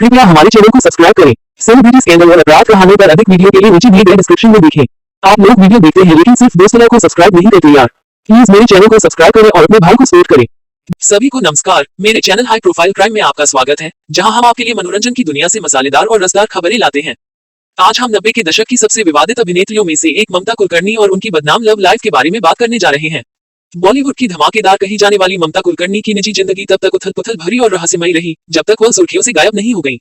कृपया हमारे चैनल को सब्सक्राइब करें। सेलिब्रिटी स्कैंडल और अपराध कहानियों पर अधिक वीडियो के लिए नीचे दिए गए डिस्क्रिप्शन में देखें। आप लोग वीडियो देखते हैं लेकिन सिर्फ दोस्तों को सब्सक्राइब नहीं करते यार। प्लीज मेरे चैनल को सब्सक्राइब करें और अपने भाई को सपोर्ट करें। सभी को नमस्कार, मेरे चैनल हाई प्रोफाइल क्राइम में आपका स्वागत है, जहां हम आपके लिए मनोरंजन की दुनिया से मसालेदार और रसदार खबरें लाते हैं। आज हम 90 के दशक की सबसे विवादित अभिनेत्रियों में से एक ममता कुलकर्णी और उनकी बदनाम लव लाइफ के बारे में बात करने जा रहे हैं। बॉलीवुड की धमाकेदार कही जाने वाली ममता कुलकर्णी की निजी जिंदगी तब तक उथल पुथल भरी और रहस्यमयी रही, जब तक वह सुर्खियों से गायब नहीं हो गई।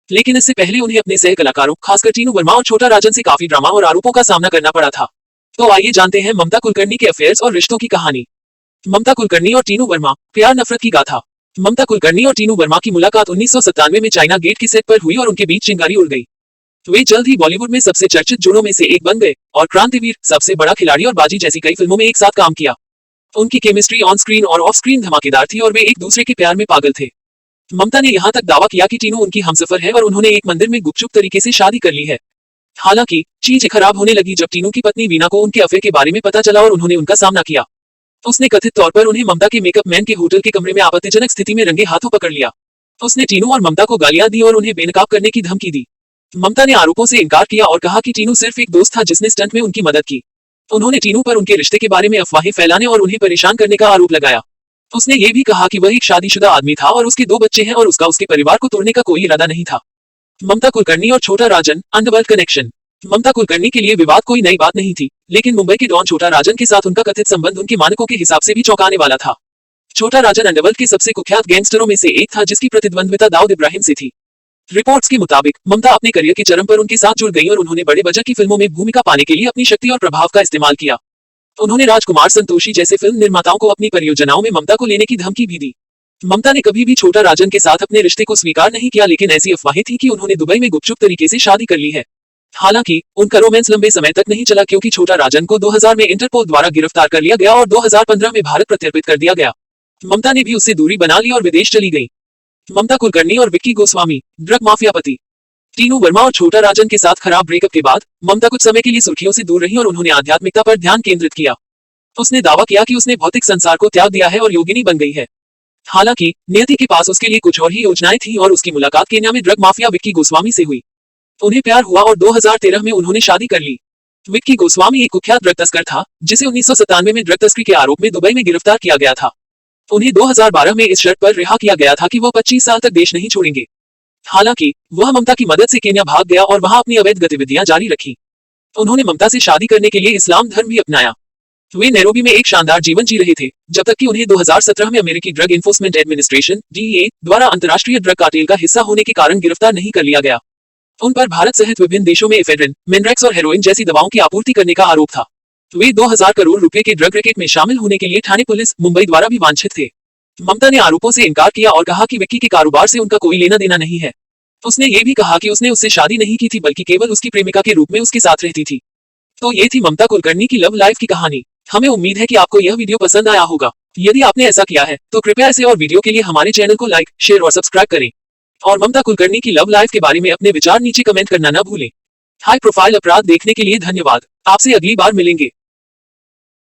लेकिन इससे पहले उन्हें अपने सह कलाकारों, खासकर टीनू वर्मा और छोटा राजन से काफी ड्रामा और आरोपों का सामना करना पड़ा था। तो आइए जानते हैं ममता कुलकर्णी के अफेयर्स और रिश्तों की कहानी। ममता कुलकर्णी और टीनू वर्मा, प्यार नफरत की गाथा। ममता कुलकर्णी और टीनू वर्मा की मुलाकात 1997 में चाइना गेट के सेट पर हुई और उनके बीच चिंगारी उड़ गई। वे जल्द ही बॉलीवुड में सबसे चर्चित जोड़ों में से एक बन गए और क्रांतिवीर, सबसे बड़ा खिलाड़ी और बाजी जैसी कई फिल्मों में एक साथ काम किया। उनकी केमिस्ट्री ऑन स्क्रीन और ऑफ स्क्रीन धमाकेदार थी और वे एक दूसरे के प्यार में पागल थे। ममता ने यहाँ तक दावा किया कि टीनू उनकी हमसफर है और उन्होंने एक मंदिर में गुपचुप तरीके से शादी कर ली है। हालांकि चीजें खराब होने लगी जब टीनू की पत्नी वीना को उनके अफेयर के बारे में पता चला और उन्होंने उनका सामना किया। उसने कथित तौर पर उन्हें ममता के मेकअप मैन के होटल के कमरे में आपत्तिजनक स्थिति में रंगे हाथों पकड़ लिया। उसने टीनू और ममता को गालियां दी और उन्हें बेनकाब करने की धमकी दी। ममता ने आरोपों से इनकार किया और कहा कि टीनू सिर्फ एक दोस्त था जिसने स्टंट में उनकी मदद की। उन्होंने टीनू पर उनके रिश्ते के बारे में अफवाहें फैलाने और उन्हें परेशान करने का आरोप लगाया। उसने ये भी कहा कि वह एक शादीशुदा आदमी था और उसके 2 बच्चे हैं और उसका उसके परिवार को तोड़ने का कोई इरादा नहीं था। ममता कुलकर्णी और छोटा राजन, अंडरवर्ल्ड कनेक्शन। ममता कुलकर्णी के लिए विवाद कोई नई बात नहीं थी, लेकिन मुंबई के डॉन छोटा राजन के साथ उनका कथित संबंध उनके मानकों के हिसाब से भी चौंकाने वाला था। छोटा राजन अंडरवर्ल्ड के सबसे कुख्यात गैंगस्टरों में से एक था जिसकी प्रतिद्वंद्विता दाऊद इब्राहिम से थी। रिपोर्ट्स के मुताबिक ममता अपने करियर के चरम पर उनके साथ जुड़ गई और उन्होंने बड़े बजट की फिल्मों में भूमिका पाने के लिए अपनी शक्ति और प्रभाव का इस्तेमाल किया। उन्होंने राजकुमार संतोषी जैसे फिल्म निर्माताओं को अपनी परियोजनाओं में ममता को लेने की धमकी भी दी। ममता ने कभी भी छोटा राजन के साथ अपने रिश्ते को स्वीकार नहीं किया, लेकिन ऐसी अफवाहें थी कि उन्होंने दुबई में गुपचुप तरीके से शादी कर ली है। हालांकि उनका रोमांस लंबे समय तक नहीं चला क्योंकि छोटा राजन को 2000 में इंटरपोल द्वारा गिरफ्तार कर लिया गया और 2015 में भारत प्रत्यर्पित कर दिया गया। ममता ने भी उससे दूरी बना ली और विदेश चली गई। ममता कुलकर्णी और विक्की गोस्वामी, ड्रग माफिया पति। टीनू वर्मा और छोटा राजन के साथ खराब ब्रेकअप के बाद ममता कुछ समय के लिए सुर्खियों से दूर रही और उन्होंने आध्यात्मिकता पर ध्यान केंद्रित किया। उसने दावा किया कि उसने भौतिक संसार को त्याग दिया है और योगिनी बन गई है। हालांकि नियति के पास उसके लिए कुछ और ही योजनाएं थी और उसकी मुलाकात केन्या में ड्रग माफिया विक्की गोस्वामी से हुई। उन्हें प्यार हुआ और 2013 में उन्होंने शादी कर ली। विक्की गोस्वामी एक कुख्यात ड्रग तस्कर था जिसे 1997 में ड्रग तस्करी के आरोप में दुबई में गिरफ्तार किया गया था। उन्हें 2012 में इस शर्त पर रिहा किया गया था कि वह 25 साल तक देश नहीं छोड़ेंगे। हालांकि वह ममता की मदद से केन्या भाग गया और वहां अपनी अवैध गतिविधियां जारी रखी। उन्होंने ममता से शादी करने के लिए इस्लाम धर्म भी अपनाया। वे नैरोबी में एक शानदार जीवन जी रहे थे जब तक कि उन्हें 2017 में अमेरिकी ड्रग एनफोर्समेंट एडमिनिस्ट्रेशन (DEA) द्वारा अंतर्राष्ट्रीय ड्रग कार्टेल का हिस्सा होने के कारण गिरफ्तार नहीं कर लिया गया। उन पर भारत सहित विभिन्न देशों में एफेड्रिन, मेनड्रैक्स और हेरोइन जैसी दवाओं की आपूर्ति करने का आरोप था। वे 2000 करोड़ रुपए के ड्रग रैकेट में शामिल होने के लिए ठाणे पुलिस, मुंबई द्वारा भी वांछित थे। ममता ने आरोपों से इनकार किया और कहा कि विक्की के कारोबार से उनका कोई लेना देना नहीं है। उसने ये भी कहा कि उसने उससे शादी नहीं की थी बल्कि केवल उसकी प्रेमिका के रूप में उसके साथ रहती थी। तो ये थी ममता कुलकर्णी की लव लाइफ की कहानी। हमें उम्मीद है कि आपको यह वीडियो पसंद आया होगा। यदि आपने ऐसा किया है तो कृपया इसे और वीडियो के लिए हमारे चैनल को लाइक, शेयर और सब्सक्राइब करें। और ममता कुलकर्णी की लव लाइफ के बारे में अपने विचार नीचे कमेंट करना न भूलें। हाई प्रोफाइल अपराध देखने के लिए धन्यवाद। आपसे अगली बार मिलेंगे।